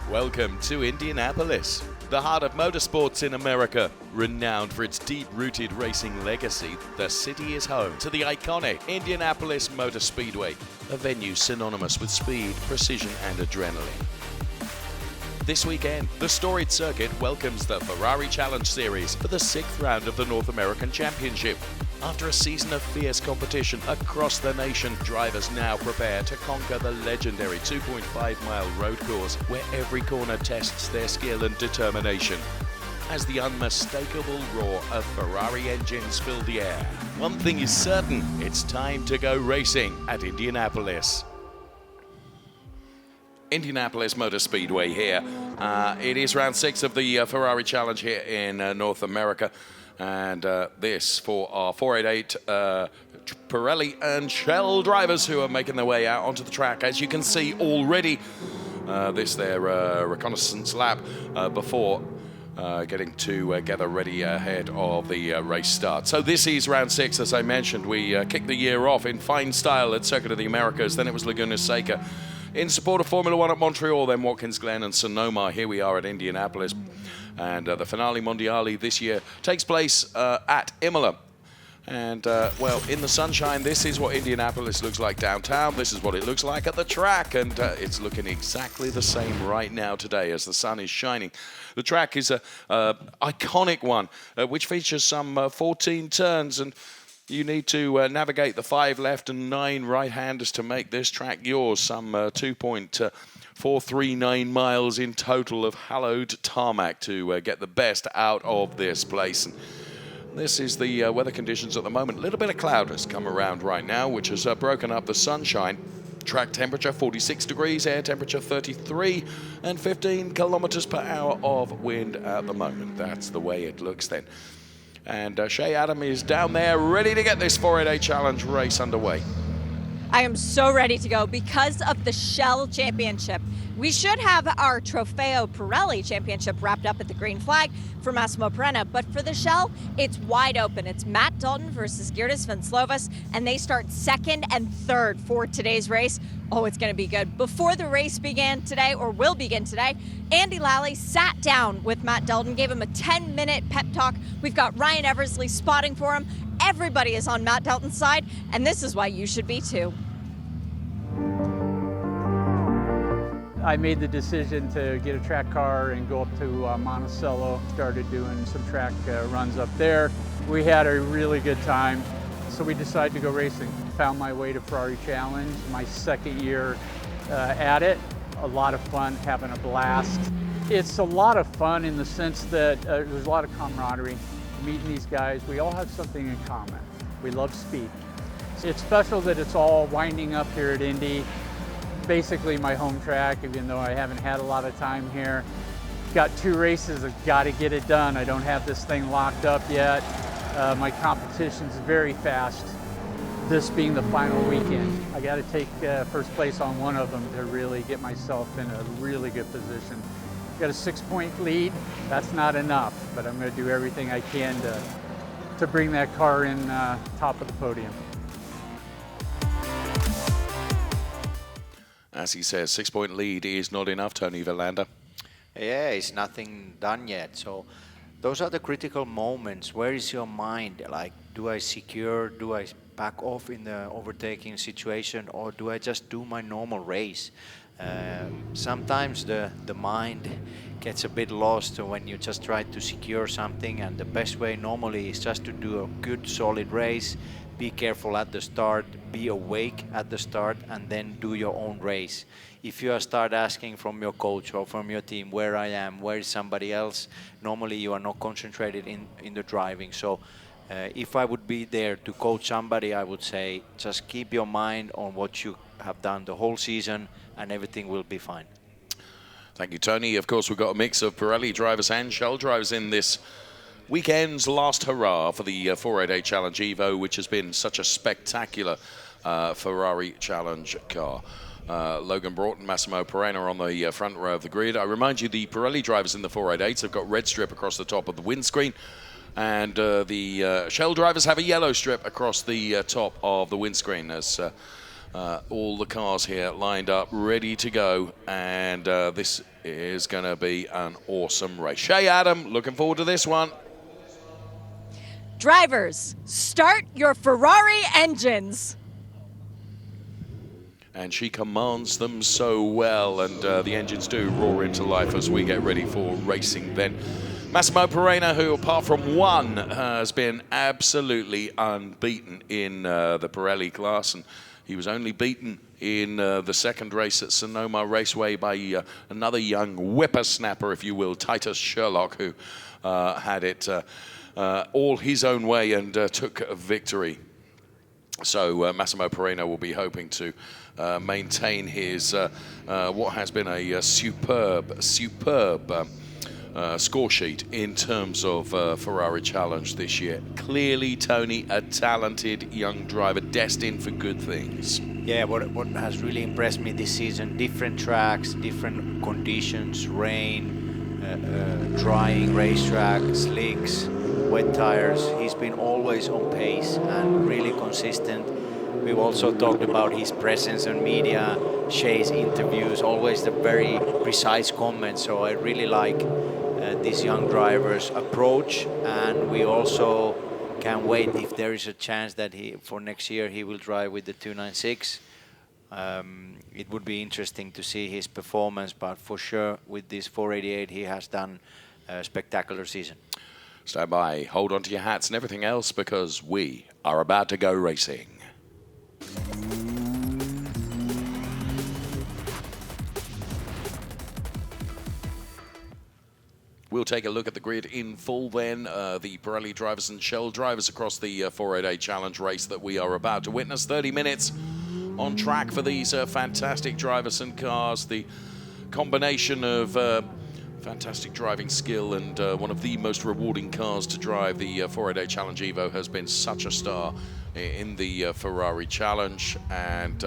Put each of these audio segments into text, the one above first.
Welcome to Indianapolis, the heart of motorsports in America. Renowned for its deep-rooted racing legacy, the city is home to the iconic Indianapolis Motor Speedway, a venue synonymous with speed, precision, and adrenaline. This weekend, the storied circuit welcomes the Ferrari Challenge Series for the 6th round of the North American Championship. After a season of fierce competition across the nation, drivers now prepare to conquer the legendary 2.5-mile road course where every corner tests their skill and determination. As the unmistakable roar of Ferrari engines fill the air, one thing is certain, it's time to go racing at Indianapolis. Indianapolis Motor Speedway here. It is round 6 of the Ferrari Challenge here in North America. And this for our 488 Pirelli and Shell drivers who are making their way out onto the track. As you can see already, this their reconnaissance lap before getting together ready ahead of the race start. So this is round 6, as I mentioned. We kicked the year off in fine style at Circuit of the Americas. Then it was Laguna Seca in support of Formula One at Montreal, then Watkins Glen and Sonoma. Here we are at Indianapolis. And the Finale Mondiale this year takes place at Imola. And, well, in the sunshine, this is what Indianapolis looks like downtown. This is what it looks like at the track. And it's looking exactly the same right now today as the sun is shining. The track is an iconic one, which features some 14 turns. And you need to navigate the 5 left and 9 right-handers to make this track yours. Some 2.439 miles in total of hallowed tarmac to get the best out of this place. And this is the weather conditions at the moment. A little bit of cloud has come around right now, which has broken up the sunshine. Track temperature 46 degrees, air temperature 33, and 15 kilometers per hour of wind at the moment. That's the way it looks then. And Shea Adam is down there ready to get this 488 Challenge race underway. I am so ready to go because of the Shell Championship. We should have our Trofeo Pirelli Championship wrapped up at the green flag for Massimo Perenna, but for the Shell, it's wide open. It's Matt Dalton versus Girtas Venslovas, and they start 2nd and 3rd for today's race. Oh, it's going to be good. Before the race began today, or will begin today, Andy Lally sat down with Matt Dalton, gave him a 10-minute pep talk. We've got Ryan Eversley spotting for him. Everybody is on Matt Dalton's side, and this is why you should be too. I made the decision to get a track car and go up to Monticello, started doing some track runs up there. We had a really good time, so we decided to go racing. Found my way to Ferrari Challenge, my 2nd year at it. A lot of fun, having a blast. It's a lot of fun in the sense that there's a lot of camaraderie, meeting these guys. We all have something in common. We love speed. It's special that it's all winding up here at Indy. Basically my home track, even though I haven't had a lot of time here. Got 2 races, I've got to get it done. I don't have this thing locked up yet. My competition's very fast, this being the final weekend. I got to take first place on one of them to really get myself in a really good position. Got a 6-point lead, that's not enough, but I'm going to do everything I can to bring that car in top of the podium. As he says, 6-point lead is not enough, Tony Verlander. Yeah, it's nothing done yet. So those are the critical moments. Where is your mind? Like, do I secure, do I back off in the overtaking situation, or do I just do my normal race? Sometimes the mind gets a bit lost when you just try to secure something, and the best way normally is just to do a good solid race, be careful at the start, be awake at the start, and then do your own race. If you start asking from your coach or from your team where I am, where is somebody else, normally you are not concentrated in the driving. So if I would be there to coach somebody, I would say just keep your mind on what you have done the whole season and everything will be fine. Thank you, Tony. Of course, we've got a mix of Pirelli drivers and Shell drivers in this weekend's last hurrah for the 488 Challenge Evo, which has been such a spectacular Ferrari Challenge car. Logan Broughton, Massimo Perena are on the front row of the grid. I remind you, the Pirelli drivers in the 488s have got red strip across the top of the windscreen, and the Shell drivers have a yellow strip across the top of the windscreen as all the cars here lined up, ready to go, and this is going to be an awesome race. Shea Adam, looking forward to this one. Drivers, start your Ferrari engines. And she commands them so well, and the engines do roar into life as we get ready for racing then. Massimo Perena, who apart from one has been absolutely unbeaten in the Pirelli class, and he was only beaten in the second race at Sonoma Raceway by another young whippersnapper, if you will, Titus Sherlock, who had it all his own way and took a victory. So Massimo Perena will be hoping to maintain his what has been a superb score sheet in terms of Ferrari Challenge this year. Clearly, Tony, a talented young driver destined for good things. Yeah, what has really impressed me this season, different tracks, different conditions, rain, drying racetrack, slicks, wet tires. He's been always on pace and really consistent. We've also talked about his presence on media, Shea's interviews, always the very precise comments. So I really like this young driver's approach, and we also can't wait if there is a chance that for next year he will drive with the 296. It would be interesting to see his performance, but for sure with this 488 he has done a spectacular season. Stand by, hold on to your hats and everything else, because we are about to go racing. We'll take a look at the grid in full then. The Pirelli drivers and Shell drivers across the 488 Challenge race that we are about to witness. 30 minutes on track for these fantastic drivers and cars. The combination of fantastic driving skill and one of the most rewarding cars to drive, the 488 Challenge Evo, has been such a star in the Ferrari Challenge, and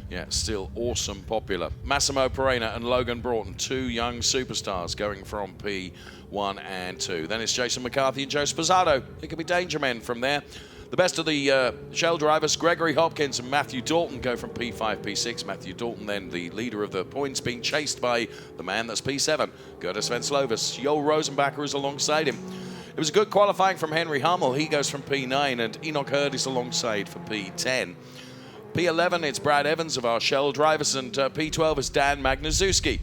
yeah, still awesome popular. Massimo Perena and Logan Broughton, two young superstars going from P1 and 2. Then it's Jason McCarthy and Joe Sposato. It could be danger men from there. The best of the Shell drivers, Gregory Hopkins and Matthew Dalton, go from P5, P6. Matthew Dalton, then the leader of the points, being chased by the man that's P7, Gerda Svenslovas. Joel Rosenbacher is alongside him. It was a good qualifying from Henry Hummel. He goes from P9, and Enoch Hurd is alongside for P10. P11, it's Brad Evans of our Shell drivers, and P12 is Dan Magnuszewski.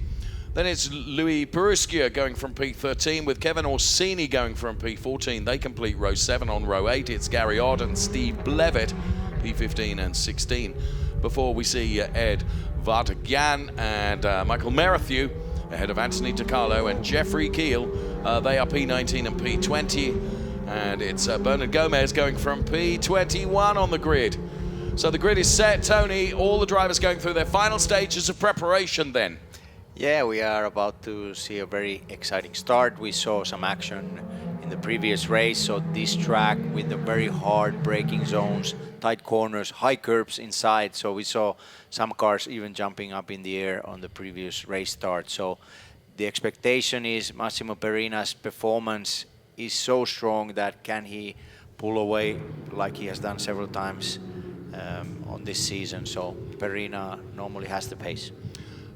Then it's Louis Peruskia going from P13, with Kevin Orsini going from P14. They complete row 7. On row 8, it's Gary Odd and Steve Blevitt, P15 and 16. Before we see Ed Vartagyan and Michael Merrithew ahead of Anthony DiCarlo and Jeffrey Keel. They are P19 and P20. And it's Bernard Gomez going from P21 on the grid. So the grid is set, Tony. All the drivers going through their final stages of preparation then. Yeah, we are about to see a very exciting start. We saw some action in the previous race. So this track with the very hard braking zones, tight corners, high curbs inside. So we saw some cars even jumping up in the air on the previous race start. So the expectation is Massimo Perena's performance is so strong that can he pull away like he has done several times on this season. So Perena normally has the pace.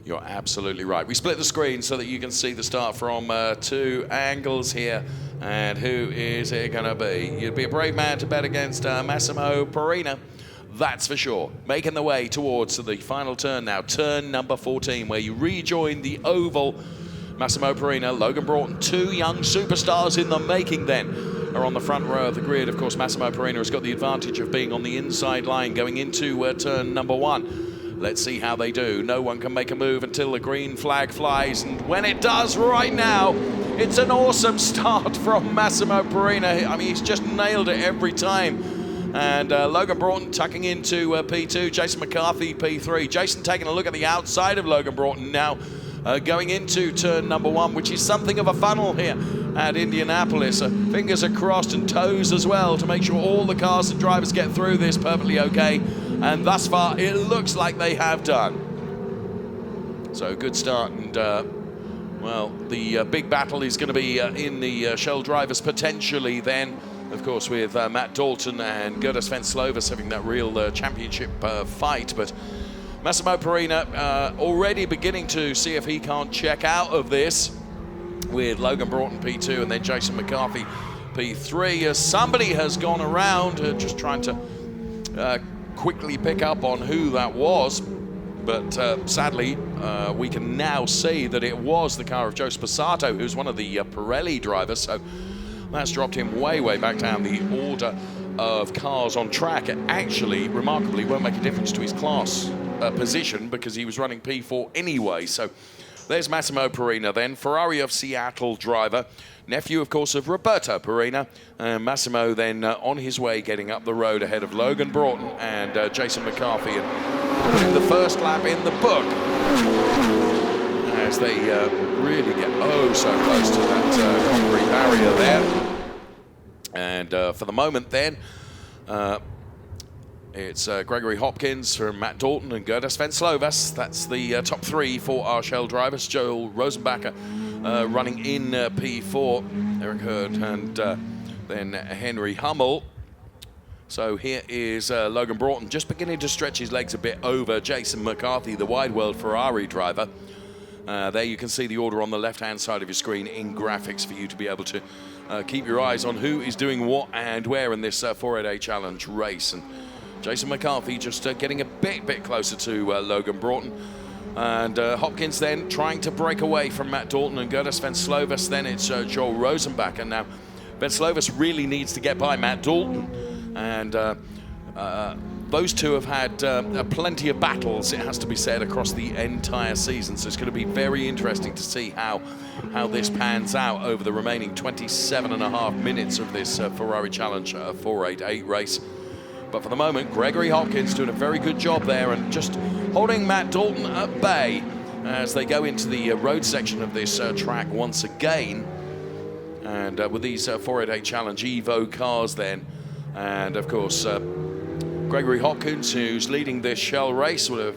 You're absolutely right. We split the screen so that you can see the start from two angles here. And who is it going to be? You'd be a brave man to bet against Massimo Perena. That's for sure. Making the way towards the final turn now. Turn number 14, where you rejoin the oval. Massimo Perena, Logan Broughton, two young superstars in the making then, are on the front row of the grid. Of course, Massimo Perina has got the advantage of being on the inside line going into turn number 1. Let's see how they do. No one can make a move until the green flag flies, and when it does right now, it's an awesome start from Massimo Perina. I mean, he's just nailed it every time. And Logan Broughton tucking into P2, Jason McCarthy P3. Jason taking a look at the outside of Logan Broughton now, going into turn number 1, which is something of a funnel here at Indianapolis. Fingers are crossed and toes as well to make sure all the cars and drivers get through this perfectly okay. And thus far, it looks like they have done. So good start, and well, the big battle is going to be in the Shell drivers potentially then. Of course, with Matt Dalton and Gerda Svenslovas having that real championship fight. But Massimo Perina already beginning to see if he can't check out of this, with Logan Broughton P2 and then Jason McCarthy P3, as somebody has gone around just trying to quickly pick up on who that was. But sadly, we can now see that it was the car of Joe Sposato, who's one of the Pirelli drivers. So that's dropped him way, way back down the order of cars on track. It actually, remarkably, won't make a difference to his class position because he was running P4 anyway. So there's Massimo Perina then, Ferrari of Seattle driver, nephew, of course, of Roberto Perina. Massimo then on his way getting up the road ahead of Logan Broughton and Jason McCarthy, and putting the first lap in the book as they really get oh so close to that concrete barrier there. And for the moment then, it's Gregory Hopkins from Matt Dalton and Gerda Svenslovas. That's the top 3 for our Shell drivers. Joel Rosenbacher running in P4, Eric Hurd, and then Henry Hummel. So here is Logan Broughton just beginning to stretch his legs a bit over Jason McCarthy, the Wide World Ferrari driver. There you can see the order on the left-hand side of your screen in graphics for you to be able to keep your eyes on who is doing what and where in this 4A Challenge race. And Jason McCarthy just getting a bit closer to Logan Broughton. And Hopkins then trying to break away from Matt Dalton and Gerda Svenslovas. Then it's Joel Rosenbacher. Now, Svenslovas really needs to get by Matt Dalton. And those two have had plenty of battles, it has to be said, across the entire season. So it's going to be very interesting to see how this pans out over the remaining 27.5 minutes of this Ferrari Challenge 488 race. But for the moment, Gregory Hopkins doing a very good job there and just holding Matt Dalton at bay as they go into the road section of this track once again. And with these 488 Challenge Evo cars then, and of course, Gregory Hopkins, who's leading this Shell race, will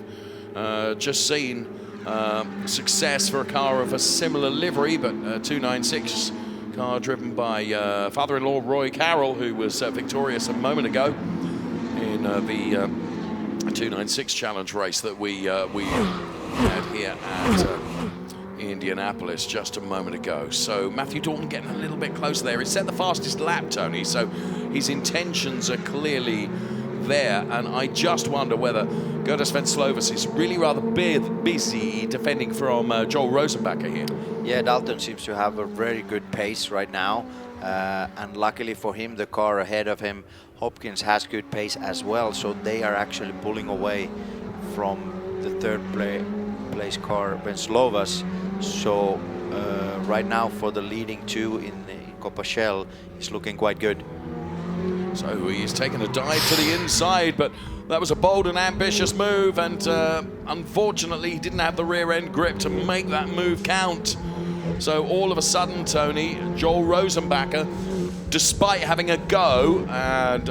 have just seen success for a car of a similar livery, but 296 car driven by father-in-law Roy Carroll, who was victorious a moment ago in the 296 Challenge race that we had here at Indianapolis just a moment ago. So Matthew Dalton getting a little bit closer there. He set the fastest lap, Tony, so his intentions are clearly there, and I just wonder whether Gerda Svenslovas is really rather busy defending from Joel Rosenbacher here. Yeah, Dalton seems to have a very good pace right now, and luckily for him, the car ahead of him, Hopkins, has good pace as well, so they are actually pulling away from the third place car, Svenslovas. So right now for the leading two in Copa Shell, it's looking quite good. So he's taken a dive to the inside, but that was a bold and ambitious move, and unfortunately he didn't have the rear end grip to make that move count. So all of a sudden, Tony, Joel Rosenbacher, despite having a go, and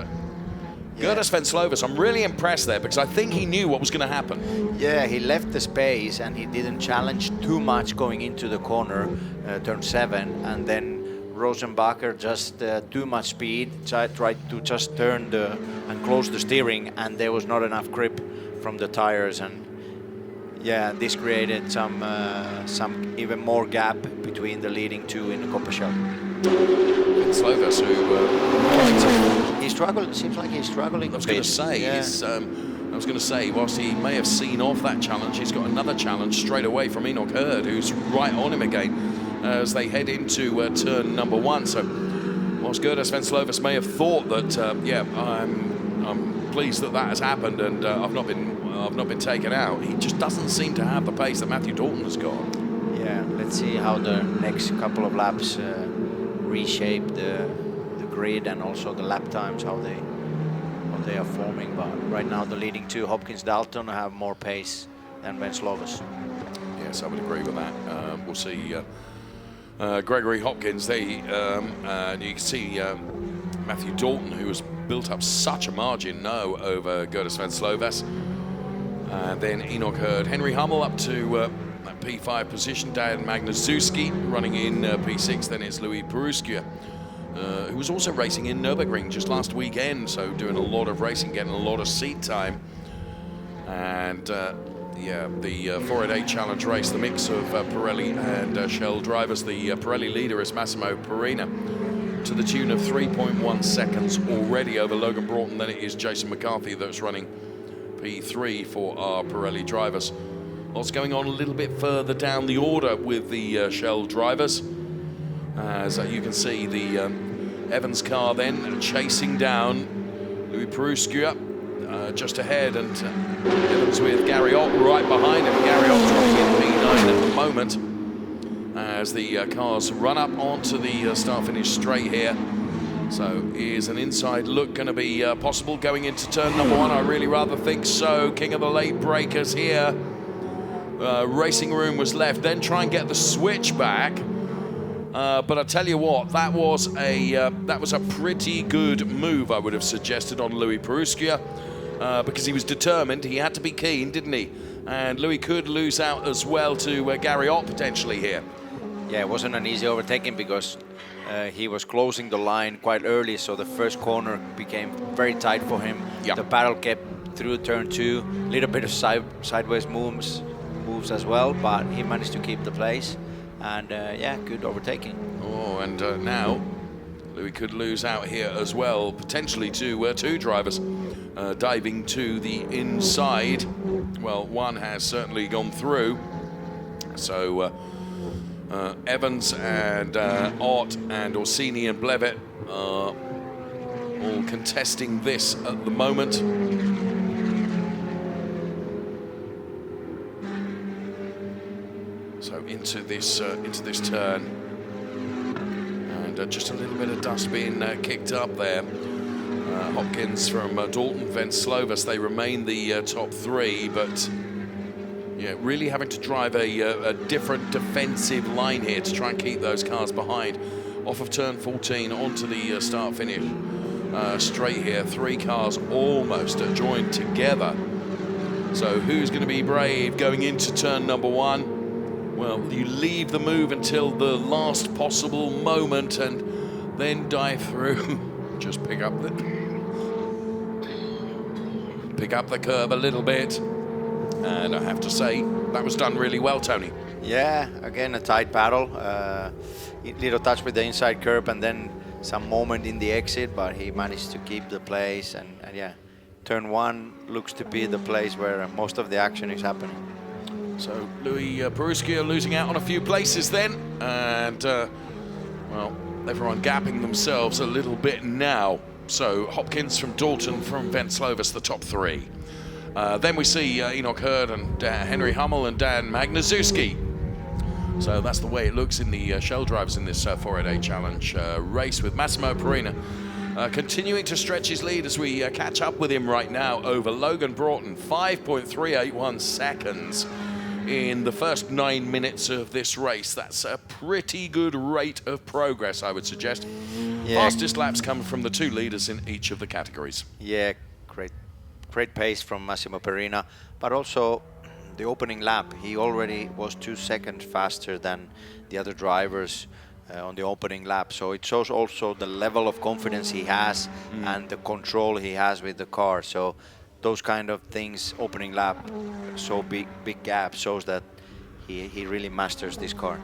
Gerda Svenslovas, I'm really impressed there because I think he knew what was going to happen. Yeah, he left the space and he didn't challenge too much going into the corner, turn 7, and then Rosenbacher just too much speed, tried to just turn and close the steering, and there was not enough grip from the tires, and yeah, this created some even more gap between the leading two in the Copa Shell. Svenslovas, who he struggled. It seems like he's struggling. I was going to say, yeah. Whilst he may have seen off that challenge, he's got another challenge straight away from Enoch Hurd, who's right on him again as they head into turn number 1. So whilst Gerda Svenslovas may have thought that, yeah, I'm pleased that has happened and I've not been taken out. He just doesn't seem to have the pace that Matthew Dalton has got. Yeah, let's see how the next couple of laps reshape the grid and also the lap times, how they are forming. But right now the leading two, Hopkins, Dalton, have more pace than Venslovas. Yes, I would agree with that. We'll see Gregory Hopkins. You can see Matthew Dalton, who has built up such a margin now over Gerda Svenslovas. Then Enoch Hurd, Henry Hummel up to that P5 position. Dan Magnuszewski running in P6. Then it's Louis Peruskia, who was also racing in Nürburgring just last weekend, so doing a lot of racing, getting a lot of seat time. And yeah, the 488 Challenge race, the mix of Pirelli and Shell drivers. The Pirelli leader is Massimo Perina, to the tune of 3.1 seconds already over Logan Broughton. Then it is Jason McCarthy that's running P3 for our Pirelli drivers. What's going on a little bit further down the order with the Shell drivers? As you can see, the Evans car then chasing down Louis Peruskia just ahead, and Evans with Gary Ott right behind him. Gary Ott's running in P9 at the moment as the cars run up onto the start-finish straight here. So is an inside look going to be possible going into turn number one? I really rather think so. King of the late breakers here. Racing room was left, then try and get the switch back. But I tell you what, that was a pretty good move, I would have suggested, on Louis Peruskia, because he was determined. He had to be keen, didn't he? And Louis could lose out as well to Gary Ott potentially here. Yeah, it wasn't an easy overtaking because he was closing the line quite early, so the first corner became very tight for him. Yeah. The battle kept through turn two, little bit of sideways moves as well, but he managed to keep the place. And yeah, good overtaking. Oh, and now Louis could lose out here as well, potentially to two drivers diving to the inside. Well, one has certainly gone through. So Evans and Ott and Orsini and Blevitt are all contesting this at the moment. So into this turn, and just a little bit of dust being kicked up there. Hopkins from Dalton, Venslovas, they remain the top three, but yeah, really having to drive a different defensive line here to try and keep those cars behind. Off of turn 14 onto the start-finish straight here. Three cars almost joined together. So who's going to be brave going into turn number one? Well, you leave the move until the last possible moment and then dive through. Just pick up the curve a little bit. And I have to say, that was done really well, Tony. Yeah, again, a tight battle. Little touch with the inside curb and then some moment in the exit, but he managed to keep the place. And yeah, turn one looks to be the place where most of the action is happening. So Louis Peruskia losing out on a few places then, and well, everyone gapping themselves a little bit now. So Hopkins from Dalton, from Venslovas, the top three. Then we see Enoch Hurd and Henry Hummel and Dan Magnuszewski. So that's the way it looks in the Shell drivers in this 488 Challenge race, with Massimo Perina continuing to stretch his lead as we catch up with him right now over Logan Broughton. 5.381 seconds in the first 9 minutes of this race. That's a pretty good rate of progress, I would suggest. Yeah. Fastest laps come from the two leaders in each of the categories. Yeah, great pace from Massimo Perina, but also the opening lap, he already was 2 seconds faster than the other drivers on the opening lap. So it shows also the level of confidence he has and the control he has with the car. So those kind of things, opening lap, so big gap, shows that he really masters this car.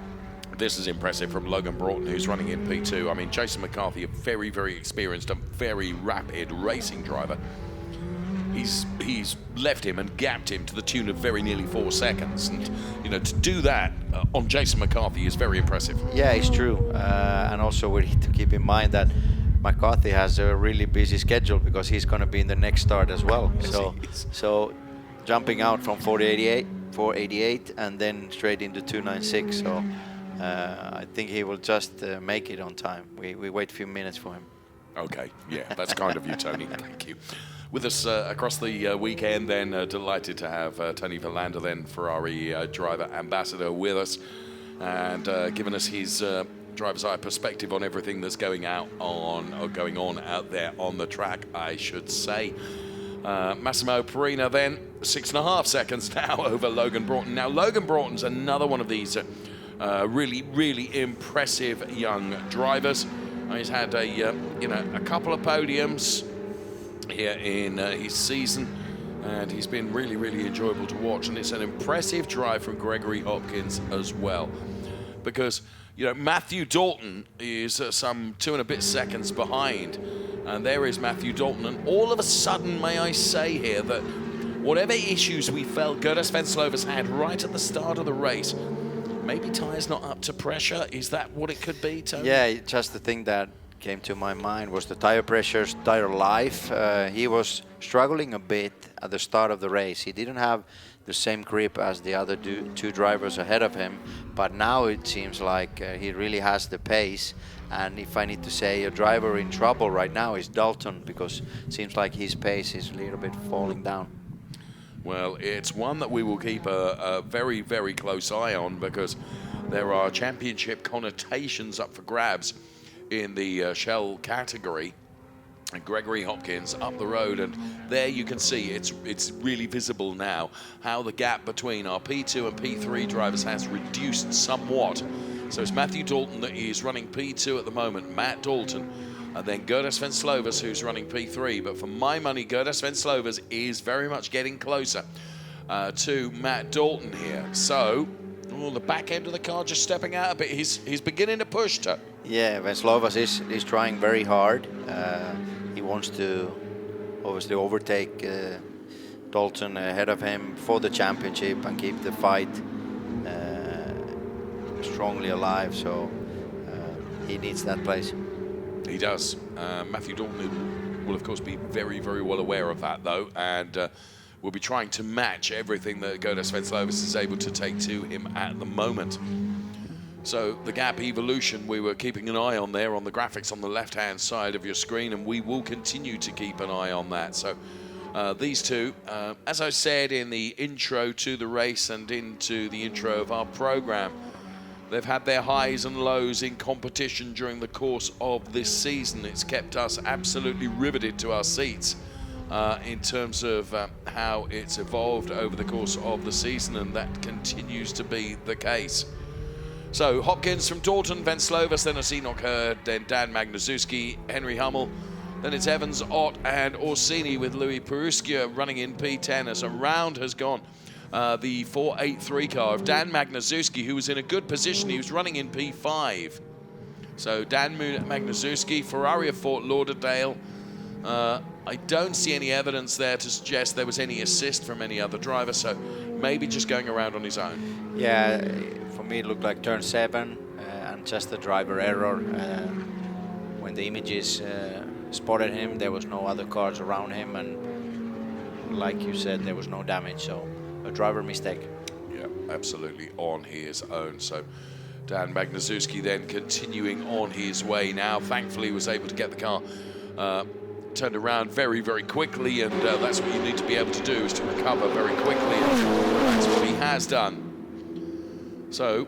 This is impressive from Logan Broughton, who's running in P2. I mean, Jason McCarthy, a very, very experienced and very rapid racing driver. He's left him and gapped him to the tune of very nearly 4 seconds. And, you know, to do that on Jason McCarthy is very impressive. Yeah, it's true. And also we need to keep in mind that McCarthy has a really busy schedule because he's going to be in the next start as well. Yes, So, he is. so jumping out from 488 and then straight into 296. So I think he will just make it on time. We wait a few minutes for him. Okay, yeah, that's kind of you, Tony. Thank you. With us across the weekend, then delighted to have Tony Verlander, then Ferrari driver ambassador, with us, and giving us his driver's eye perspective on everything that's going on out there on the track, I should say. Massimo Perina then 6.5 seconds now over Logan Broughton. Now Logan Broughton's another one of these really impressive young drivers. He's had a couple of podiums here in his season, and he's been really enjoyable to watch. And it's an impressive drive from Gregory Hopkins as well, because Matthew Dalton is some 2 and a bit seconds behind, and there is Matthew Dalton. And all of a sudden, may I say here, that whatever issues we felt Gerda Svenslovas had right at the start of the race, maybe tyres not up to pressure. Is that what it could be, Tony? Yeah, just the thing that came to my mind was the tire pressures, tire life. He was struggling a bit at the start of the race. He didn't have the same grip as the other two drivers ahead of him, but now it seems like he really has the pace. And if I need to say a driver in trouble right now is Dalton, because it seems like his pace is a little bit falling down. Well, it's one that we will keep a very close eye on, because there are championship connotations up for grabs in the Shell category. And Gregory Hopkins up the road, and there you can see it's really visible now how the gap between our P2 and P3 drivers has reduced somewhat. So it's Matthew Dalton that is running P2 at the moment, Matt Dalton, and then Gerda Svenslovas who's running P3. But for my money, Gerda Svenslovas is very much getting closer to Matt Dalton here. So the back end of the car just stepping out a bit. He's beginning to push to. Yeah, Svenslovas is trying very hard. He wants to obviously overtake Dalton ahead of him for the championship and keep the fight strongly alive. So he needs that place. He does. Matthew Dalton will of course be very well aware of that, though, and will be trying to match everything that Gerda Svenslovas is able to take to him at the moment. So the gap evolution, we were keeping an eye on there on the graphics on the left-hand side of your screen, and we will continue to keep an eye on that. So these two, as I said in the intro to the race and into the intro of our program, they've had their highs and lows in competition during the course of this season. It's kept us absolutely riveted to our seats in terms of how it's evolved over the course of the season, and that continues to be the case. So Hopkins from Dalton, Svenslovas, then it's Enoch Hurd, then Dan Magnuszewski, Henry Hummel, then it's Evans, Ott, and Orsini, with Louis Peruskia running in P10 as a round has gone. The 483 car of Dan Magnuszewski, who was in a good position. He was running in P5. So Dan Magnuszewski, Ferrari of Fort Lauderdale. I don't see any evidence there to suggest there was any assist from any other driver, so maybe just going around on his own. Yeah, for me it looked like turn 7 and just a driver error. When the images spotted him, there was no other cars around him, and like you said, there was no damage, so a driver mistake. Yeah, absolutely on his own. So Dan Magnuszewski then continuing on his way now. Thankfully was able to get the car turned around very quickly, and that's what you need to be able to do, is to recover very quickly, and that's what he has done. So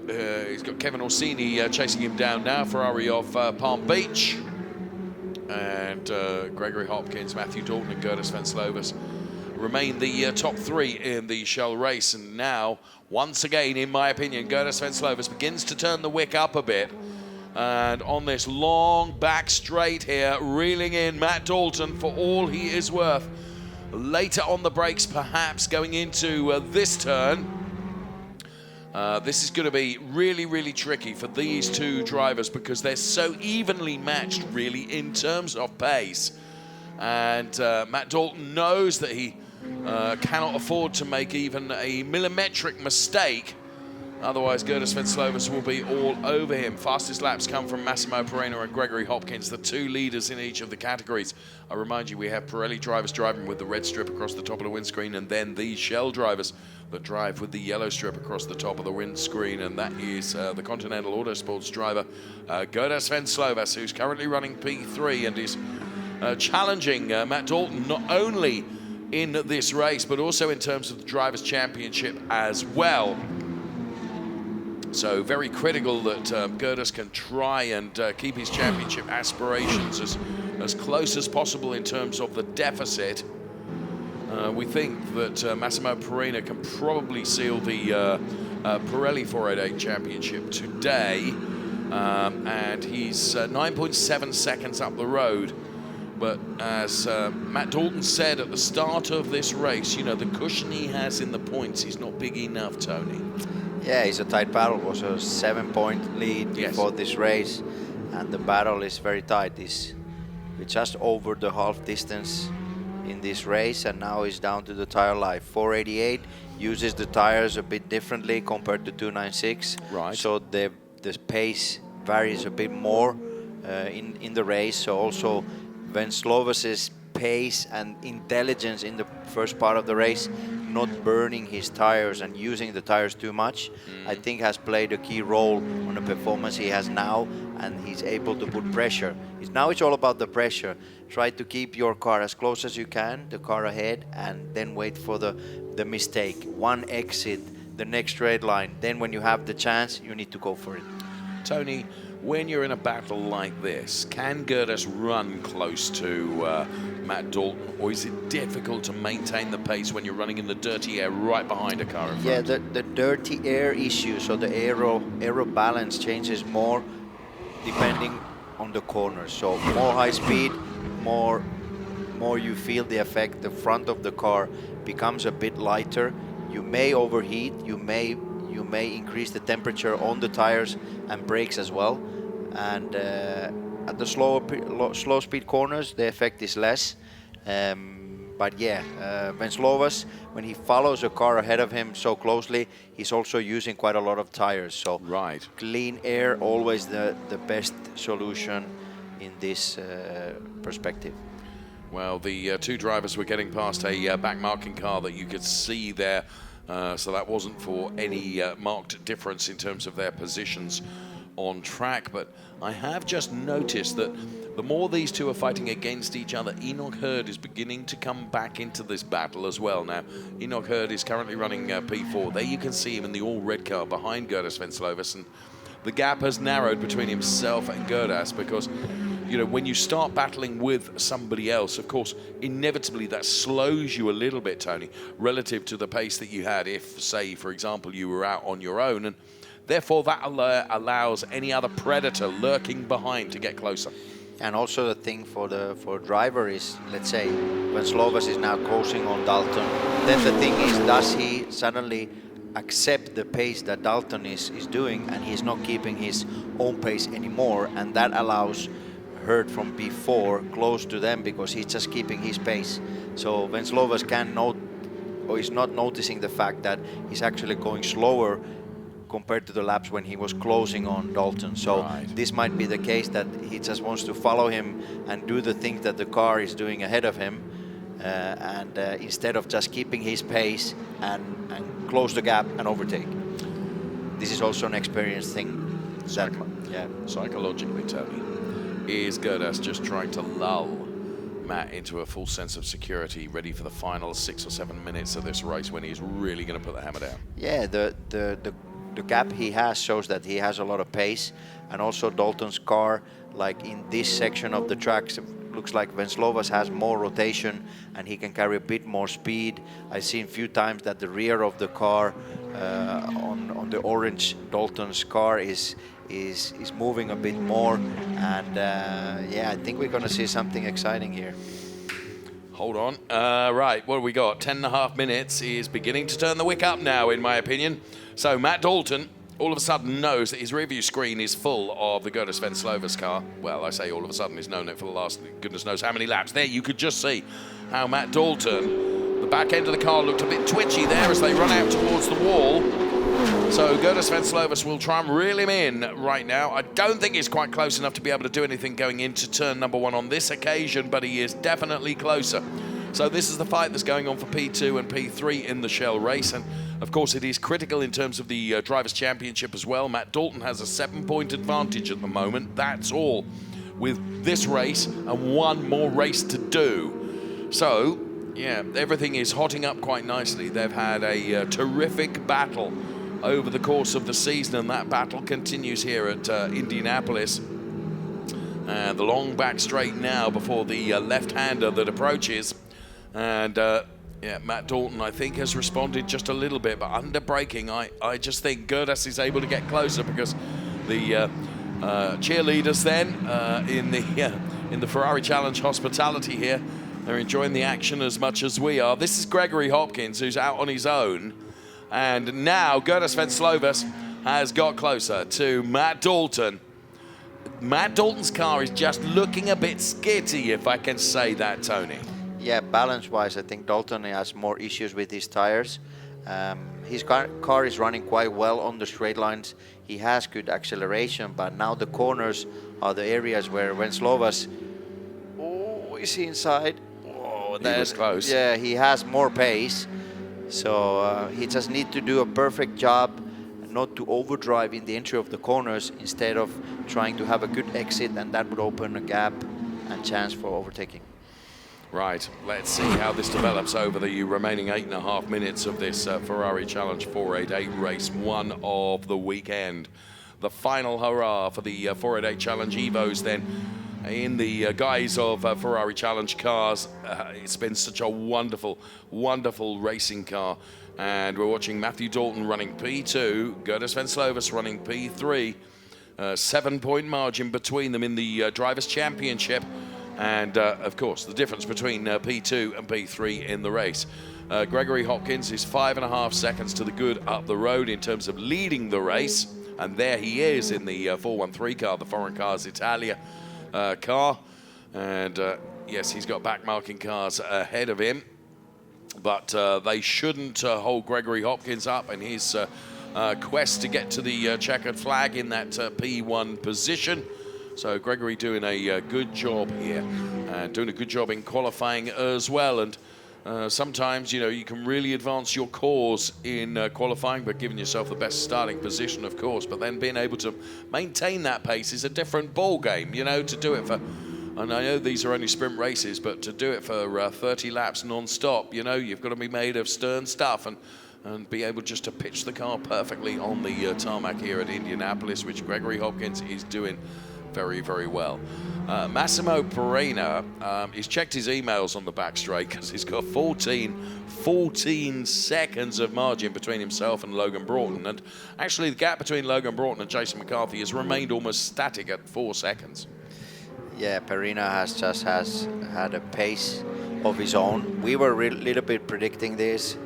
he's got Kevin Orsini chasing him down now, Ferrari of Palm Beach, and Gregory Hopkins, Matthew Dalton and Gerda Svenslovas remain the top 3 in the Shell race. And now, once again, in my opinion, Gerda Svenslovas begins to turn the wick up a bit. And on this long back straight here, reeling in Matt Dalton for all he is worth. Later on the brakes, perhaps, going into this turn. This is going to be really tricky for these two drivers, because they're so evenly matched, really, in terms of pace. And Matt Dalton knows that he cannot afford to make even a millimetric mistake Otherwise, Gerda Svenslovas will be all over him. Fastest laps come from Massimo Perena and Gregory Hopkins, the two leaders in each of the categories. I remind you, we have Pirelli drivers driving with the red strip across the top of the windscreen, and then these Shell drivers that drive with the yellow strip across the top of the windscreen, and that is the Continental Autosports driver, Gerda Svenslovas, who's currently running P3 and is challenging Matt Dalton not only in this race, but also in terms of the Drivers' Championship as well. So very critical that Gerdas can try and keep his championship aspirations as close as possible in terms of the deficit. We think that Massimo Perena can probably seal the Pirelli 488 championship today, and he's 9.7 seconds up the road. But as Matt Dalton said at the start of this race, you know, the cushion he has in the points is not big enough, Tony. Yeah, it's a tight battle. It was a 7-point lead before this race, and the battle is very tight. We're just over the half distance in this race, and now he's down to the tire life. 488 uses the tires a bit differently compared to 296. Right. So the pace varies a bit more in the race. So also Venslovas's pace and intelligence in the first part of the race, not burning his tires and using the tires too much, I think has played a key role on the performance he has now, and he's able to put pressure. Now it's all about the pressure. Try to keep your car as close as you can, the car ahead, and then wait for the mistake. One exit, the next straight line. Then when you have the chance, you need to go for it. Tony, when you're in a battle like this, can Gerdas run close to Matt Dalton, or is it difficult to maintain the pace when you're running in the dirty air right behind a car in front? Yeah, the dirty air issue, so the aero balance changes more depending on the corners. So more high speed, more you feel the effect. The front of the car becomes a bit lighter. You may overheat, you may increase the temperature on the tires and brakes as well. And at the slow speed corners, the effect is less. But yeah, Venslovas, when he follows a car ahead of him so closely, he's also using quite a lot of tires. So clean air, always the best solution in this perspective. Well, the two drivers were getting past a back marking car that you could see there. So that wasn't for any marked difference in terms of their positions on track. But I have just noticed that the more these two are fighting against each other, Enoch Hurd is beginning to come back into this battle as well. Now, Enoch Hurd is currently running P4. There you can see him in the all-red car behind Gerdas Venslovas, and the gap has narrowed between himself and Gerdas because, you know, when you start battling with somebody else, of course, inevitably that slows you a little bit, Tony, relative to the pace that you had if, say, for example, you were out on your own, and therefore that allows any other predator lurking behind to get closer. And also the thing for driver is, let's say, when Slovas is now closing on Dalton, then the thing is, does he suddenly accept the pace that Dalton is doing, and he's not keeping his own pace anymore, and that allows Hurd from P4 close to them because he's just keeping his pace. So Venslovas can note, or is not noticing the fact that he's actually going slower compared to the laps when he was closing on Dalton. So this might be the case that he just wants to follow him and do the things that the car is doing ahead of him, and instead of just keeping his pace and close the gap and overtake. This is also an experience thing. Psychologically, Tony, is Gerdas just trying to lull Matt into a full sense of security, ready for the final 6 or 7 minutes of this race when he's really going to put the hammer down? Yeah, the gap he has shows that he has a lot of pace, and also Dalton's car, like in this section of the tracks, looks like Venslovas has more rotation and he can carry a bit more speed. I've seen a few times that the rear of the car on the orange Dalton's car is moving a bit more, and yeah, I think we're going to see something exciting here. Hold on. Right, what have we got? 10.5 minutes is beginning to turn the wick up now, in my opinion. So Matt Dalton all of a sudden knows that his review screen is full of the Gerdas Venslovas car. Well, I say all of a sudden, he's known it for the last goodness knows how many laps. There, you could just see how Matt Dalton, the back end of the car looked a bit twitchy there as they run out towards the wall. So Gerdas Venslovas will try and reel him in right now. I don't think he's quite close enough to be able to do anything going into turn number 1 on this occasion, but he is definitely closer. So this is the fight that's going on for P2 and P3 in the Shell race. And of course, it is critical in terms of the Drivers' Championship as well. Matt Dalton has a 7-point advantage at the moment. That's all with this race and one more race to do. So, yeah, everything is hotting up quite nicely. They've had a terrific battle over the course of the season, and that battle continues here at Indianapolis. The long back straight now before the left-hander that approaches. And yeah, Matt Dalton, I think, has responded just a little bit, but under braking, I just think Gerdas is able to get closer because the cheerleaders then in the Ferrari Challenge hospitality here, they're enjoying the action as much as we are. This is Gregory Hopkins, who's out on his own. And now Gerdas Venslovas has got closer to Matt Dalton. Matt Dalton's car is just looking a bit skitty, if I can say that, Tony. Yeah, balance-wise, I think Dalton has more issues with his tires. His car is running quite well on the straight lines. He has good acceleration, but now the corners are the areas where Venslovas, oh, is he inside? Oh, that was close. Yeah, he has more pace. So he just needs to do a perfect job not to overdrive in the entry of the corners instead of trying to have a good exit, and that would open a gap and chance for overtaking. Right, let's see how this develops over the remaining 8.5 minutes of this Ferrari Challenge 488 race 1 of the weekend. The final hurrah for the 488 Challenge Evos then in the guise of Ferrari Challenge cars. It's been such a wonderful, wonderful racing car. And we're watching Matthew Dalton running P2, Gerdas Venslovas running P3. 7-point margin between them in the Drivers' Championship. And, of course, the difference between P2 and P3 in the race. Gregory Hopkins is 5.5 seconds to the good up the road in terms of leading the race. And there he is in the 413 car, the Foreign Cars Italia car. And, yes, he's got back-marking cars ahead of him. But they shouldn't hold Gregory Hopkins up in his quest to get to the checkered flag in that P1 position. So Gregory doing a good job here, and doing a good job in qualifying as well. And sometimes, you know, you can really advance your cause in qualifying, but giving yourself the best starting position, of course. But then being able to maintain that pace is a different ball game, you know, to do it for, and I know these are only sprint races, but to do it for 30 laps non-stop, you know, you've got to be made of stern stuff and be able just to pitch the car perfectly on the tarmac here at Indianapolis, which Gregory Hopkins is doing very, very well. Massimo Perena, he's checked his emails on the back straight because he's got 14 seconds of margin between himself and Logan Broughton. And actually the gap between Logan Broughton and Jason McCarthy has remained almost static at 4 seconds. Yeah, Perena has had a pace of his own. We were a little bit predicting this.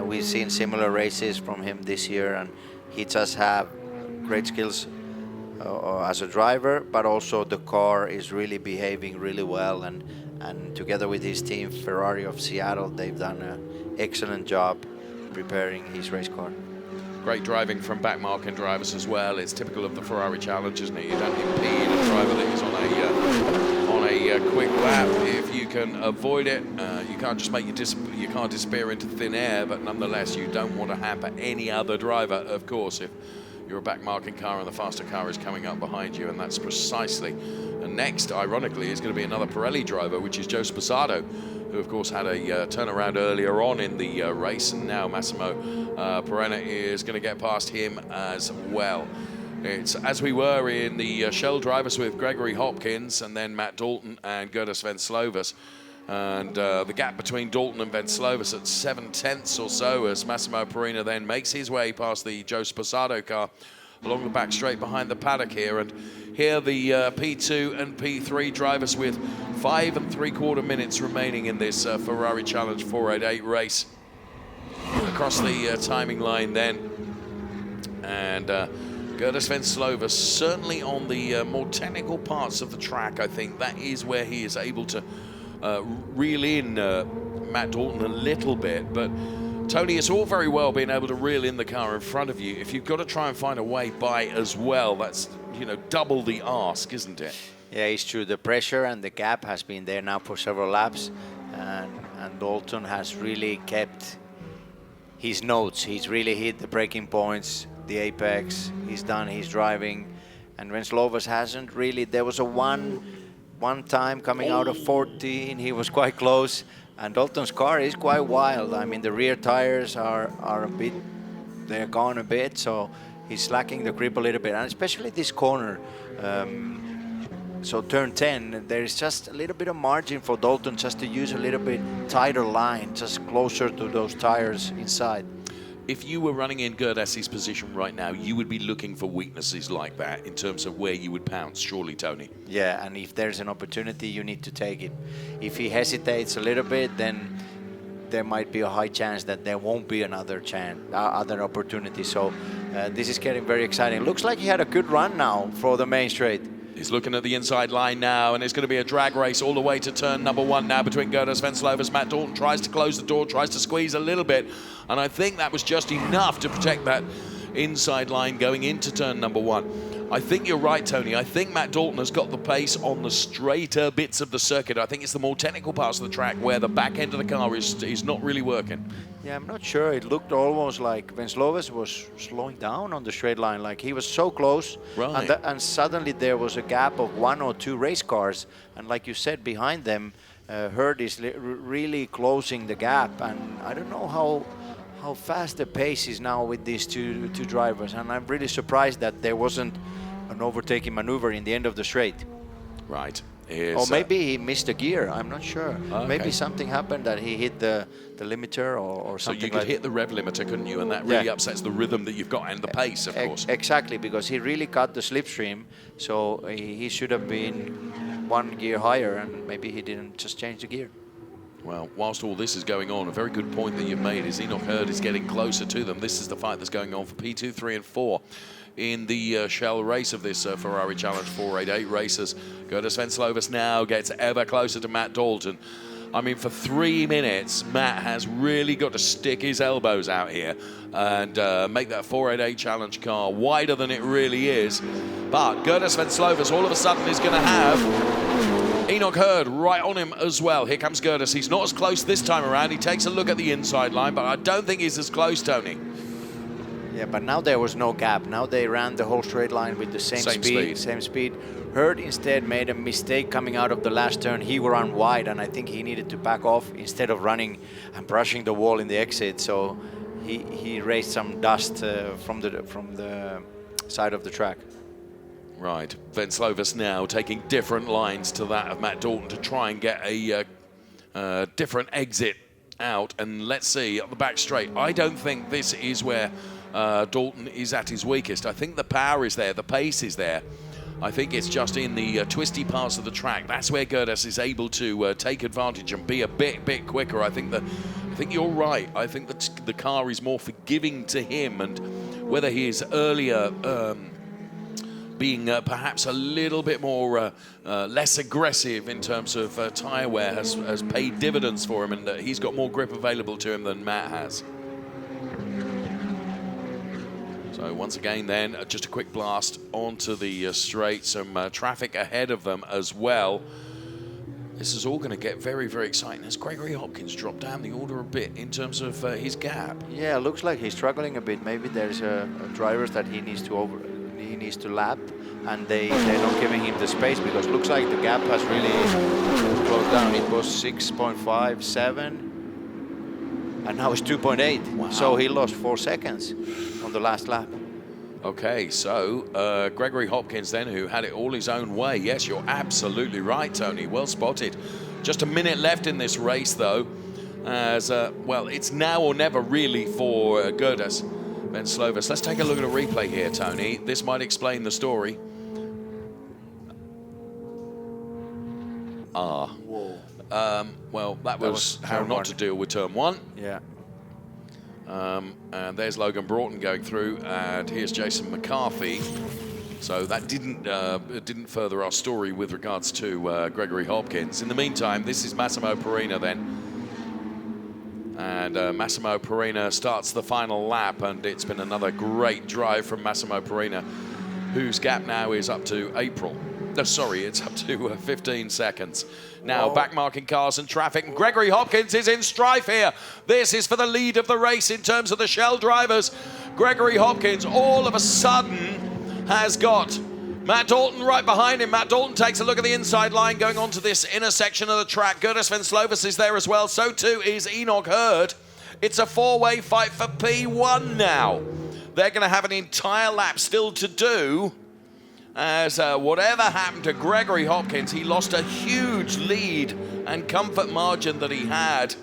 We've seen similar races from him this year, and he just have great skills as a driver, but also the car is really behaving really well, and together with his team Ferrari of Seattle, they've done an excellent job preparing his race car. Great driving from back-marking drivers as well. It's typical of the Ferrari Challenge, isn't it? You don't impede a driver that is on a quick lap if you can avoid it. You can't just make you can't disappear into thin air, but nonetheless you don't want to hamper any other driver, of course, if you're a back-marking car and the faster car is coming up behind you, and that's precisely. And next, ironically, is going to be another Pirelli driver, which is Joe Sposato, who, of course, had a turnaround earlier on in the race, and now Massimo Perena is going to get past him as well. It's as we were in the Shell drivers with Gregory Hopkins and then Matt Dalton and Gerdas Venslovas. And the gap between Dalton and Venslovas at 7/10 or so as Massimo Perena then makes his way past the Joe Sposato car along the back straight behind the paddock here. And here the P2 and P3 drivers with 5 3/4 minutes remaining in this Ferrari Challenge 488 race. Across the timing line then. And Gerdas Venslovas certainly on the more technical parts of the track, I think that is where he is able to reel in Matt Dalton a little bit, but Tony, it's all very well being able to reel in the car in front of you. If you've got to try and find a way by as well, that's, you know, double the ask, isn't it? Yeah, it's true. The pressure and the gap has been there now for several laps, and Dalton has really kept his notes. He's really hit the breaking points, the apex. He's done his driving, and Venslovas hasn't really. There was a one time coming out of 14, he was quite close, and Dalton's car is quite wild. I mean, the rear tires are a bit, they're gone a bit, so he's slacking the grip a little bit, and especially this corner. So turn 10, there is just a little bit of margin for Dalton just to use a little bit tighter line, just closer to those tires inside. If you were running in Gerdes's position right now, you would be looking for weaknesses like that in terms of where you would pounce, surely, Tony? Yeah, and if there's an opportunity, you need to take it. If he hesitates a little bit, then there might be a high chance that there won't be another chance, other opportunity. So this is getting very exciting. Looks like he had a good run now for the main straight. He's looking at the inside line now, and it's going to be a drag race all the way to turn number 1 now between Gerdes, Venslovas. Matt Dalton tries to close the door, tries to squeeze a little bit, and I think that was just enough to protect that inside line going into turn number 1. I think you're right, Tony. I think Matt Dalton has got the pace on the straighter bits of the circuit. I think it's the more technical parts of the track where the back end of the car is not really working. Yeah, I'm not sure. It looked almost like Venslovas was slowing down on the straight line, like he was so close. Right. And suddenly there was a gap of 1 or 2 race cars. And like you said, behind them, Hurd is really closing the gap. And I don't know how fast the pace is now with these two drivers. And I'm really surprised that there wasn't an overtaking maneuver in the end of the straight. Right. Or maybe he missed a gear, I'm not sure. Okay. Maybe something happened that he hit the limiter or something. So you could hit the rev limiter, couldn't you? And that really upsets the rhythm that you've got and the pace, of course. Exactly, because he really cut the slipstream, so he should have been 1 gear higher, and maybe he didn't just change the gear. Well, whilst all this is going on, a very good point that you've made is Enoch Hurd is getting closer to them. This is the fight that's going on for P2, 3 and 4 in the shell race of this Ferrari Challenge 488 races. Gerdes Venslovas now gets ever closer to Matt Dalton. I mean, for 3 minutes, Matt has really got to stick his elbows out here and make that 488 Challenge car wider than it really is. But Gerdes Venslovas all of a sudden is going to have Enoch Hurd right on him as well. Here comes Gerdes. He's not as close this time around. He takes a look at the inside line, but I don't think he's as close, Tony. Yeah, but now there was no gap. Now they ran the whole straight line with the same speed. Hurd instead made a mistake coming out of the last turn. He ran wide, and I think he needed to back off instead of running and brushing the wall in the exit. So he raised some dust from the side of the track. Right, Venslovas now taking different lines to that of Matt Dalton to try and get a different exit out. And let's see, up the back straight, I don't think this is where Dalton is at his weakest. I think the power is there, the pace is there. I think it's just in the twisty parts of the track. That's where Gerdes is able to take advantage and be a bit quicker. I think you're right. I think that the car is more forgiving to him, and whether he is earlier being perhaps a little bit more less aggressive in terms of tyre wear has paid dividends for him, and he's got more grip available to him than Matt has. So once again then, just a quick blast onto the straight, some traffic ahead of them as well. This is all going to get very exciting as Gregory Hopkins dropped down the order a bit in terms of his gap. Yeah, looks like he's struggling a bit. Maybe there's drivers that he needs to lap, and they're not giving him the space, because looks like the gap has really closed down. It was 6.5, 7. And now it's 2.8. Wow. So he lost 4 seconds on the last lap. Okay, so Gregory Hopkins then, who had it all his own way. Yes, you're absolutely right, Tony. Well spotted. Just a minute left in this race, though. As well, it's now or never really for Gerdes Venslovas. Let's take a look at a replay here, Tony. This might explain the story. Whoa. Well, that was how not to deal with turn 1. Yeah. And there's Logan Broughton going through, and here's Jason McCarthy. So that didn't further our story with regards to Gregory Hopkins. In the meantime, this is Massimo Perina then. And Massimo Perina starts the final lap, and it's been another great drive from Massimo Perina, whose gap now is up to April. No, sorry, it's up to 15 seconds. Now, backmarking cars and traffic, and Gregory Hopkins is in strife here. This is for the lead of the race in terms of the Shell drivers. Gregory Hopkins all of a sudden has got Matt Dalton right behind him. Matt Dalton takes a look at the inside line going onto this inner section of the track. Gerda Svenslovas is there as well. So too is Enoch Hurd. It's a four-way fight for P1 now. They're going to have an entire lap still to do, as whatever happened to Gregory Hopkins, he lost a huge lead and comfort margin that he had.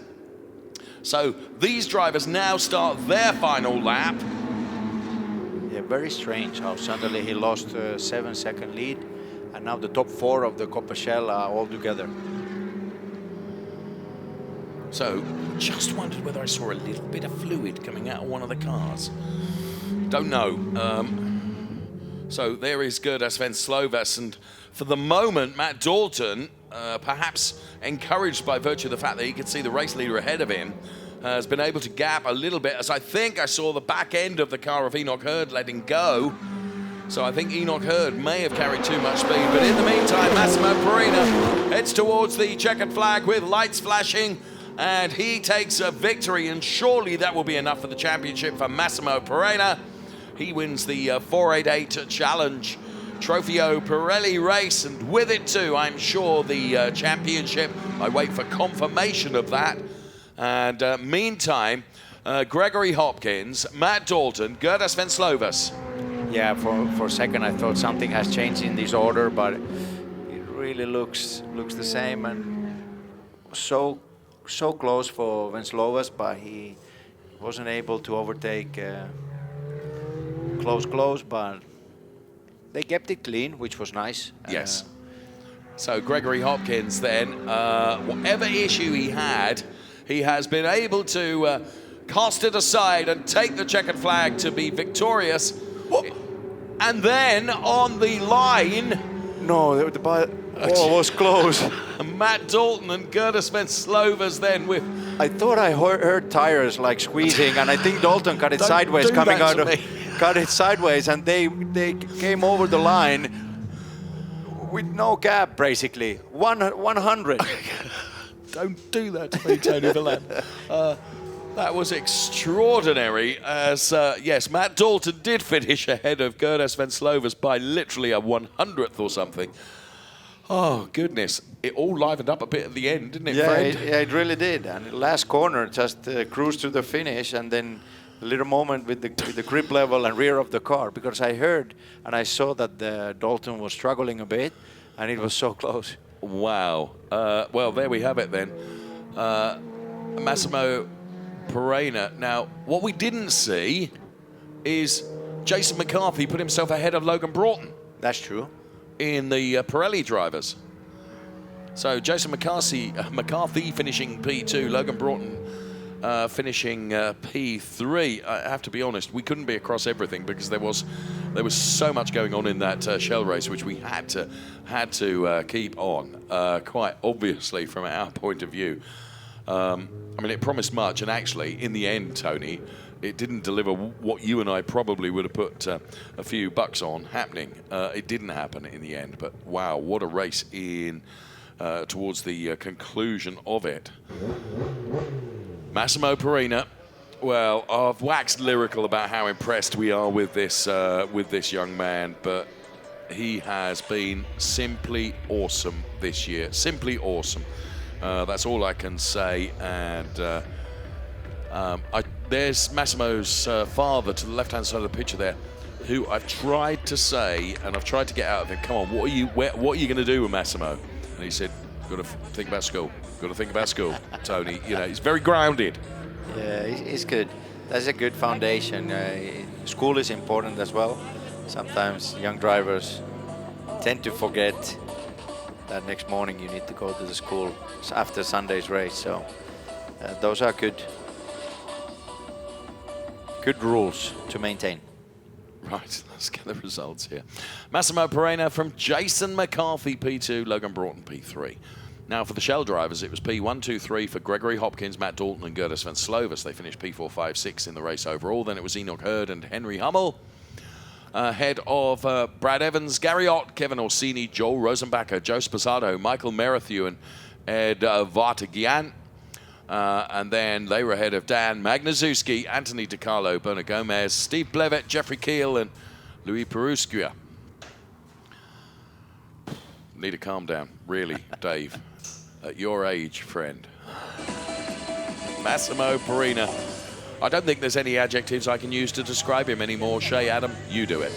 So these drivers now start their final lap. Yeah, very strange how suddenly he lost a 7-second lead, and now the top 4 of the Coppa Shell are all together. So, just wondered whether I saw a little bit of fluid coming out of one of the cars. Don't know. So there is Gerda Svenslovas, and for the moment, Matt Dalton, perhaps encouraged by virtue of the fact that he could see the race leader ahead of him, has been able to gap a little bit, as I think I saw the back end of the car of Enoch Hurd letting go. So I think Enoch Hurd may have carried too much speed, but in the meantime, Massimo Perina heads towards the checkered flag with lights flashing, and he takes a victory, and surely that will be enough for the championship for Massimo Perina. He wins the 488 Challenge Trofeo Pirelli race, and with it too, I'm sure, the championship. I wait for confirmation of that. And meantime, Gregory Hopkins, Matt Dalton, Gerda Svenslovas. Yeah, for a second I thought something has changed in this order, but it really looks the same, and so close for Svenslovas, but he wasn't able to overtake close, but they kept it clean, which was nice. Yes. So Gregory Hopkins then, whatever issue he had, he has been able to cast it aside and take the checkered flag to be victorious. And then on the line... No, the ball was close. Matt Dalton and Gerda Svenslovas then with... I thought I heard tires like squeezing, and I think Dalton got it sideways coming out of... Got it sideways, and they came over the line with no gap, basically. 100. Don't do that to me, Tony Villan. That was extraordinary, as, yes, Matt Dalton did finish ahead of Gerda Svenslovas by literally a 100th or something. Oh, goodness. It all livened up a bit at the end, didn't it, Fred? Yeah, it really did. And the last corner just cruised to the finish, and then a little moment with the grip level and rear of the car, because I heard and I saw that Dalton was struggling a bit, and it was so close. Wow. Well, there we have it then. Massimo Perina. Now, what we didn't see is Jason McCarthy put himself ahead of Logan Broughton. That's true. In the Pirelli drivers. So Jason McCarthy finishing P2, Logan Broughton finishing P3. I have to be honest, we couldn't be across everything because there was so much going on in that Shell race, which we had to keep on, quite obviously from our point of view. I mean, it promised much, and actually, in the end, Tony, it didn't deliver what you and I probably would have put a few bucks on happening. It didn't happen in the end, but wow, what a race in towards the conclusion of it. Massimo Perina, well, I've waxed lyrical about how impressed we are with this young man, but he has been simply awesome this year. Simply awesome. That's all I can say. And there's Massimo's father to the left-hand side of the picture there, who I've tried to say, and I've tried to get out of him, come on, what are you going to do with Massimo? And he said, got to think about school. Got to think about school, Tony. You know, he's very grounded. Yeah, he's good. That's a good foundation. School is important as well. Sometimes young drivers tend to forget that next morning you need to go to the school after Sunday's race. So those are good rules to maintain. Right, let's get the results here. Massimo Perina from Jason McCarthy, P2, Logan Broughton, P3. Now for the Shell drivers, it was P1, 2, 3 for Gregory Hopkins, Matt Dalton and Gerda Sven Slovus. They finished P4, 5, 6 in the race overall. Then it was Enoch Hurd and Henry Hummel. Ahead of Brad Evans, Gary Ott, Kevin Orsini, Joel Rosenbacher, Joe Sposado, Michael Merrithew and Ed Vartagian. And then they were ahead of Dan Magnazuski, Anthony DiCarlo, Bernard Gomez, Steve Blevet, Jeffrey Keel and Louis Perusquia. Need to calm down, really, Dave. At your age, friend. Massimo Perina. I don't think there's any adjectives I can use to describe him anymore. Shay, Adam, you do it.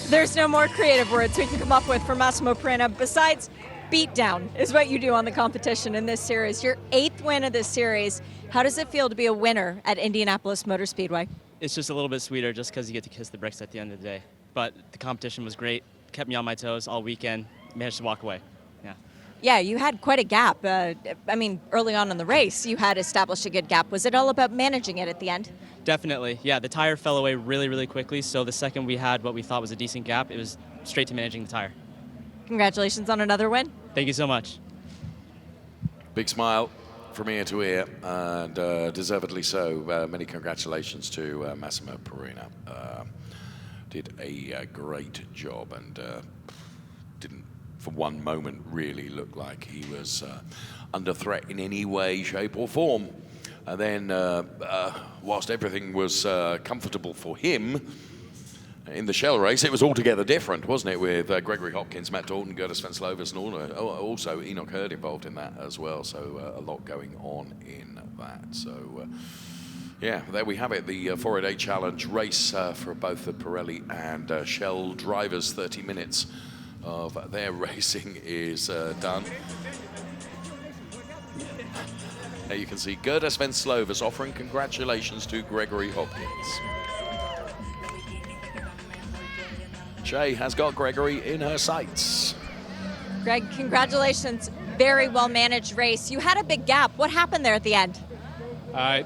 There's no more creative words we can come up with for Massimo Perina besides beatdown is what you do on the competition in this series. Your 8th win of this series. How does it feel to be a winner at Indianapolis Motor Speedway? It's just a little bit sweeter just because you get to kiss the bricks at the end of the day. But the competition was great, kept me on my toes all weekend, managed to walk away. Yeah. Yeah, you had quite a gap. I mean, early on in the race, you had established a good gap. Was it all about managing it at the end? Definitely. Yeah, the tire fell away really, really quickly. So the second we had what we thought was a decent gap, it was straight to managing the tire. Congratulations on another win. Thank you so much. Big smile from ear to ear, and deservedly so. Many congratulations to Massimo Perina. Did a great job and didn't for one moment really look like he was under threat in any way, shape or form. And then whilst everything was comfortable for him, in the Shell race, it was altogether different, wasn't it? With Gregory Hopkins, Matt Dalton, Gerda Sven Slovus, and also Enoch Hurd involved in that as well. So a lot going on in that. So yeah, there we have it. The 488 Challenge race for both the Pirelli and Shell drivers. 30 minutes of their racing is done. There you can see Gerda Sven Slovus offering congratulations to Gregory Hopkins. Shay has got Gregory in her sights. Greg, congratulations. Very well managed race. You had a big gap. What happened there at the end?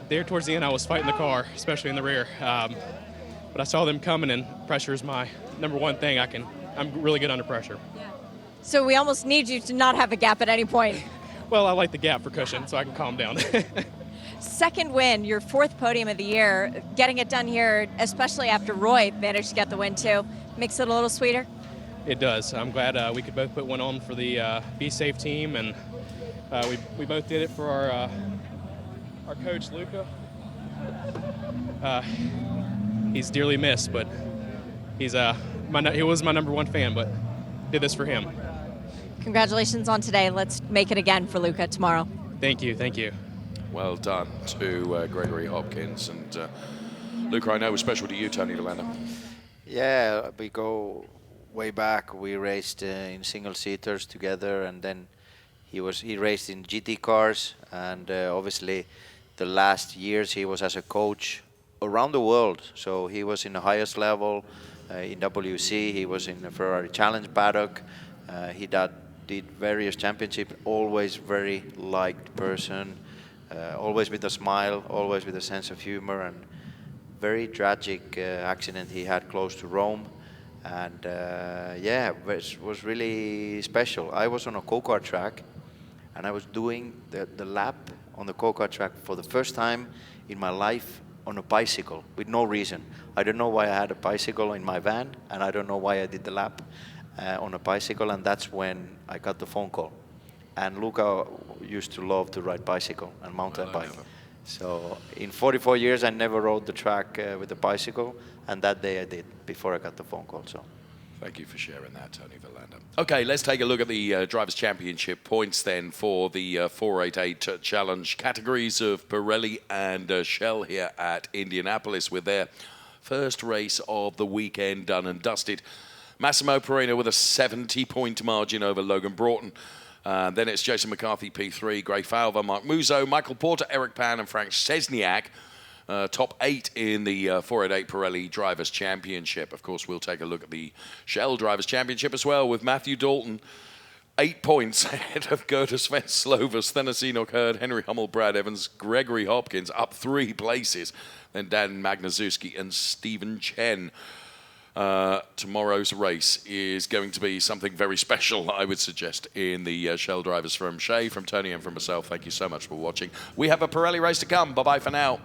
There towards the end, I was fighting the car, especially in the rear. But I saw them coming, and pressure is my number one thing. I'm really good under pressure. Yeah. So we almost need you to not have a gap at any point. Well, I like the gap for cushion, so I can calm down. Second win, your 4th podium of the year. Getting it done here, especially after Roy managed to get the win too, makes it a little sweeter. It does. I'm glad we could both put one on for the Be Safe team, and we both did it for our coach, Luca. He's dearly missed, but he was my number one fan, but did this for him. Congratulations on today. Let's make it again for Luca tomorrow. Thank you, thank you. Well done to Gregory Hopkins. And Luca, I know was special to you, Tony DeLanda. Yeah, we go way back. We raced in single-seaters together, and then he raced in GT cars, and obviously the last years he was as a coach around the world. So he was in the highest level in WC. He was in the Ferrari Challenge paddock. He did various championships. Always very liked person. Always with a smile, always with a sense of humor, and very tragic accident he had close to Rome. And yeah, it was really special. I was on a go-kart track, and I was doing the lap on the go-kart track for the first time in my life on a bicycle with no reason. I don't know why I had a bicycle in my van, and I don't know why I did the lap on a bicycle, and that's when I got the phone call. And Luca used to love to ride bicycle and mountain bike. So in 44 years, I never rode the track with a bicycle, and that day I did before I got the phone call. So, thank you for sharing that, Tony Verlander. Okay, let's take a look at the Drivers' Championship points then for the 488 Challenge categories of Pirelli and Shell here at Indianapolis with their first race of the weekend done and dusted. Massimo Perina with a 70-point margin over Logan Broughton. Then it's Jason McCarthy, P3, Gray Falva, Mark Muzo, Michael Porter, Eric Pan, and Frank Szczesniak. Top 8 in the 488 Pirelli Drivers' Championship. Of course, we'll take a look at the Shell Drivers' Championship as well with Matthew Dalton, 8 points ahead of Gerda Sven Slovus, then Enoch Hurd, Henry Hummel, Brad Evans, Gregory Hopkins up 3 places. Then Dan Magnazuski and Stephen Chen. tomorrow's race is going to be something very special, I would suggest, in the Shell drivers. From Shay, from Tony, and from myself, thank you so much for watching. We have a Pirelli race to come. Bye-bye for now.